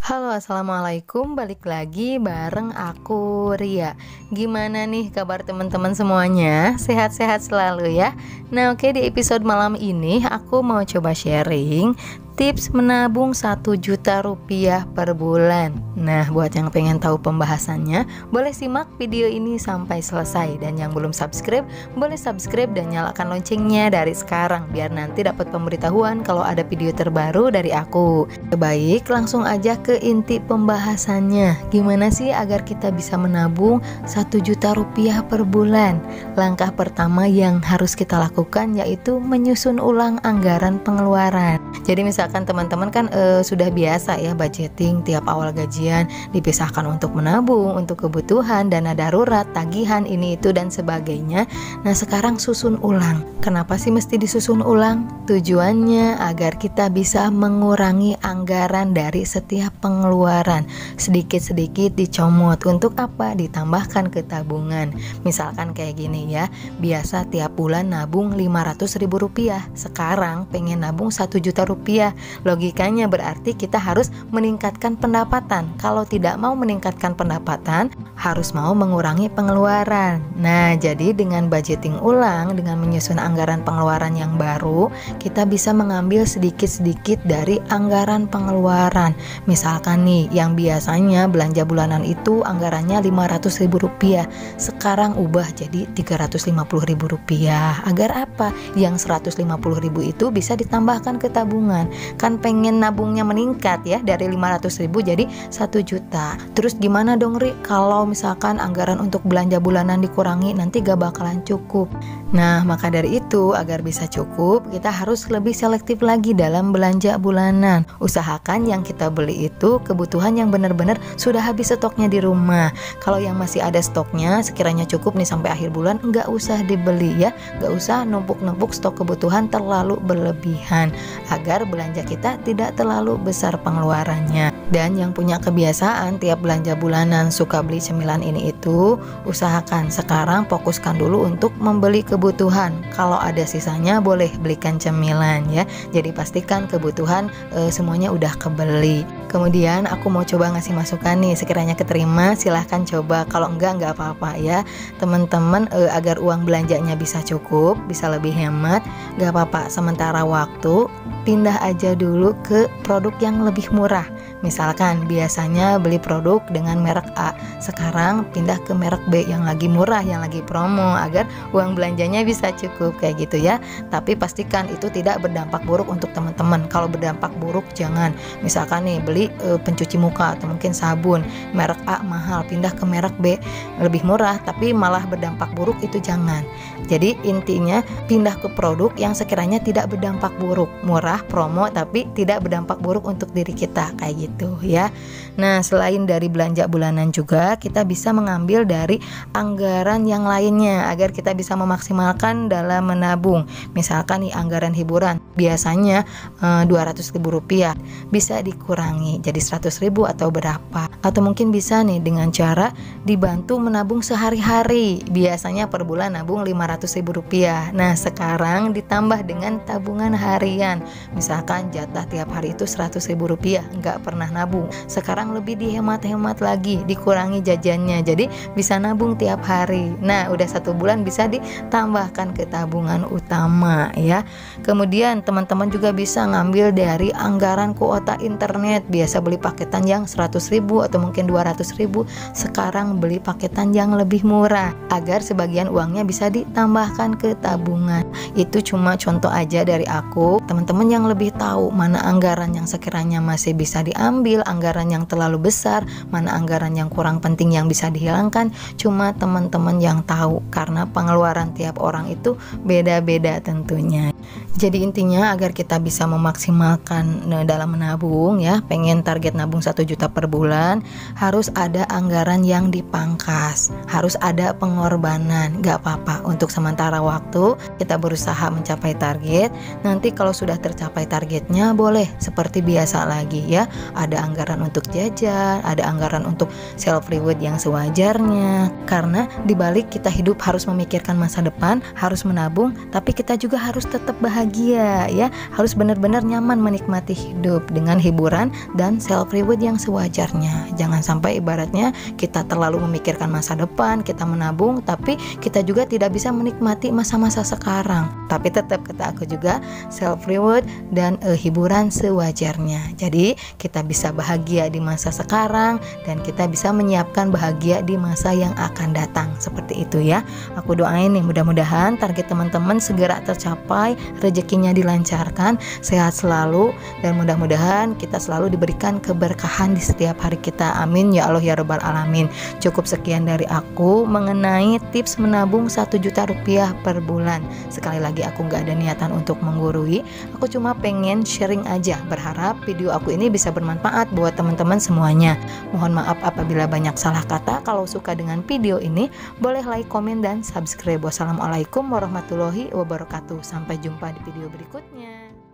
Halo, assalamualaikum. Balik lagi bareng aku, Ria. Gimana nih kabar teman-teman semuanya? Sehat-sehat selalu ya. Nah, oke, di episode malam ini aku mau coba sharing tips menabung 1 juta rupiah per bulan. Nah, buat yang pengen tahu pembahasannya, boleh simak video ini sampai selesai. Dan yang belum subscribe, boleh subscribe dan nyalakan loncengnya dari sekarang, biar nanti dapat pemberitahuan kalau ada video terbaru dari aku. Baik, langsung aja ke inti pembahasannya. Gimana sih agar kita bisa menabung 1 juta rupiah per bulan? Langkah pertama yang harus kita lakukan yaitu menyusun ulang anggaran pengeluaran. Jadi misalkan teman-teman kan sudah biasa ya budgeting tiap awal gajian, dipisahkan untuk menabung, untuk kebutuhan, dana darurat, tagihan, ini itu dan sebagainya. Nah, sekarang susun ulang. Kenapa sih mesti disusun ulang? Tujuannya agar kita bisa mengurangi anggaran dari setiap pengeluaran. Sedikit-sedikit dicomot. Untuk apa? Ditambahkan ke tabungan. Misalkan kayak gini ya, biasa tiap bulan nabung 500.000 rupiah. Sekarang pengen nabung 1 juta rupiah. Logikanya berarti kita harus meningkatkan pendapatan. Kalau tidak mau meningkatkan pendapatan, harus mau mengurangi pengeluaran. Nah, jadi dengan budgeting ulang, dengan menyusun anggaran pengeluaran yang baru, kita bisa mengambil sedikit-sedikit dari anggaran pengeluaran. Misalkan nih, yang biasanya belanja bulanan itu anggarannya 500.000 rupiah, sekarang ubah jadi 350.000 rupiah. Agar apa? Yang 150.000 itu bisa ditambahkan ke tabungan. Kan pengen nabungnya meningkat ya, dari 500.000 jadi 1 juta. Terus gimana dong Ri, kalau misalkan anggaran untuk belanja bulanan dikurangi, nanti gak bakalan cukup. Nah, maka dari itu agar bisa cukup, kita harus lebih selektif lagi dalam belanja bulanan. Usahakan yang kita beli itu kebutuhan yang benar-benar sudah habis stoknya di rumah. Kalau yang masih ada stoknya, sekiranya cukup nih sampai akhir bulan, nggak usah dibeli ya. Nggak usah numpuk-numpuk stok kebutuhan terlalu berlebihan, agar belanja kita tidak terlalu besar pengeluarannya. Dan yang punya kebiasaan tiap belanja bulanan suka beli cemilan ini itu, usahakan sekarang fokuskan dulu untuk membeli kebutuhan. Kalau ada sisanya boleh belikan cemilan ya. Jadi pastikan kebutuhan semuanya udah kebeli. Kemudian aku mau coba ngasih masukan nih, sekiranya keterima silahkan coba, kalau enggak apa-apa ya teman-teman. Agar uang belanjanya bisa cukup, bisa lebih hemat, gak apa-apa, sementara waktu pindah aja dulu ke produk yang lebih murah. Misalkan biasanya beli produk dengan merek A, sekarang pindah ke merek B yang lagi murah, yang lagi promo, agar uang belanjanya bisa cukup kayak gitu ya. Tapi pastikan itu tidak berdampak buruk untuk teman-teman. Kalau berdampak buruk jangan. Misalkan nih beli pencuci muka atau mungkin sabun merek A mahal, pindah ke merek B lebih murah tapi malah berdampak buruk, itu jangan. Jadi intinya pindah ke produk yang sekiranya tidak berdampak buruk, murah, promo tapi tidak berdampak buruk untuk diri kita kayak gitu ya. Nah, selain dari belanja bulanan juga kita bisa mengambil dari anggaran yang lainnya agar kita bisa memaksimalkan dalam menabung. Misalkan nih anggaran hiburan biasanya 200.000 rupiah, bisa dikurangi jadi 100.000 atau berapa. Atau mungkin bisa nih dengan cara dibantu menabung sehari-hari. Biasanya per bulan nabung 500.000 rupiah. Nah, sekarang ditambah dengan tabungan harian. Misalkan jatah tiap hari itu 100.000 rupiah, nggak pernah nabung. Sekarang lebih dihemat-hemat lagi, dikurangi jajannya, jadi bisa nabung tiap hari. Nah, udah 1 bulan bisa ditambahkan ke tabungan utama ya. Kemudian teman-teman juga bisa ngambil dari anggaran kuota internet. Biasa beli paketan yang 100.000 atau mungkin 200.000, sekarang beli paketan yang lebih murah agar sebagian uangnya bisa ditambahkan ke tabungan. Itu cuma contoh aja dari aku. Teman-teman yang lebih tahu mana anggaran yang sekiranya masih bisa diambil, anggaran yang terlalu besar, mana anggaran yang kurang penting yang bisa dihilangkan, cuma teman-teman yang tahu, karena pengeluaran tiap orang itu beda-beda tentunya. Jadi intinya agar kita bisa memaksimalkan dalam menabung ya, pengen target nabung 1 juta per bulan, harus ada anggaran yang dipangkas, harus ada pengorbanan. Gak apa-apa, untuk sementara waktu kita berusaha mencapai target. Nanti kalau sudah tercapai targetnya, boleh seperti biasa lagi ya. Ada anggaran untuk jajan, ada anggaran untuk self reward yang sewajarnya. Karena dibalik kita hidup harus memikirkan masa depan, harus menabung, tapi kita juga harus tetap bahagia bahagia ya, harus benar-benar nyaman menikmati hidup dengan hiburan dan self reward yang sewajarnya. Jangan sampai ibaratnya kita terlalu memikirkan masa depan, kita menabung tapi kita juga tidak bisa menikmati masa-masa sekarang. Tapi tetap kata aku juga self reward dan hiburan sewajarnya. Jadi kita bisa bahagia di masa sekarang dan kita bisa menyiapkan bahagia di masa yang akan datang. Seperti itu ya. Aku doain nih mudah-mudahan target teman-teman segera tercapai, rezekinya dilancarkan, sehat selalu, dan mudah-mudahan kita selalu diberikan keberkahan di setiap hari kita. Amin ya Allah ya Rabbal Alamin. Cukup sekian dari aku mengenai tips menabung 1 juta rupiah per bulan. Sekali lagi aku gak ada niatan untuk menggurui, aku cuma pengen sharing aja. Berharap video aku ini bisa bermanfaat buat teman-teman semuanya. Mohon maaf apabila banyak salah kata. Kalau suka dengan video ini boleh like, komen, dan subscribe. Wassalamualaikum warahmatullahi wabarakatuh. Sampai jumpa di video berikutnya.